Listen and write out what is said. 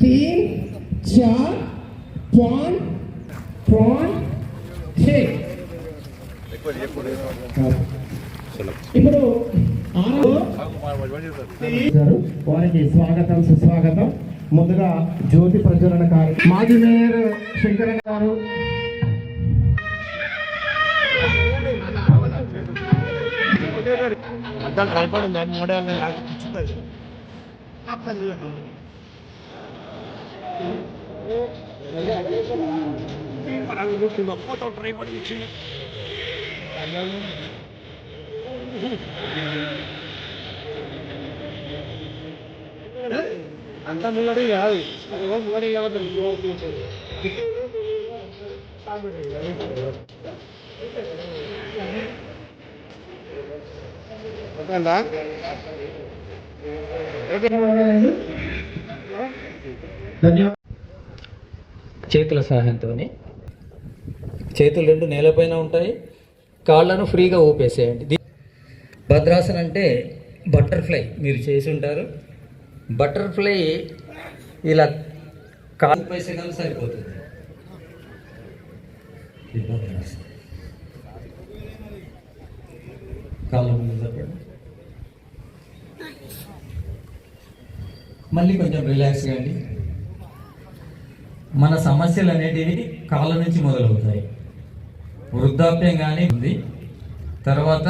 तीन चार पाँच पाँच छः ఇప్పుడు వారికి స్వాగతం సుస్వాగతం. ముందుగా జ్యోతి ప్రజ్వలన కార్యక్రమం మాజీ మేయర్ శంకరన్ గారు అంత ముంగడి కాదు ముంగడి చేతుల సహాయంతో చేతులు రెండు నేలపైన ఉంటాయి, కాళ్ళను ఫ్రీగా ఊపేసేయండి. భద్రాసనం అంటే బటర్ఫ్లై మీరు చేసి ఉంటారు. బటర్ఫ్లై ఇలా కాలు 30 సెకండ్లు సరిపోతుంది. కాళ్ళు మళ్ళీ కొంచెం రిలాక్స్ కాండి. మన సమస్యలు అనేటివి కాళ్ళ నుంచి మొదలవుతాయి. వృద్ధాప్యం కానీ ఉంది, తర్వాత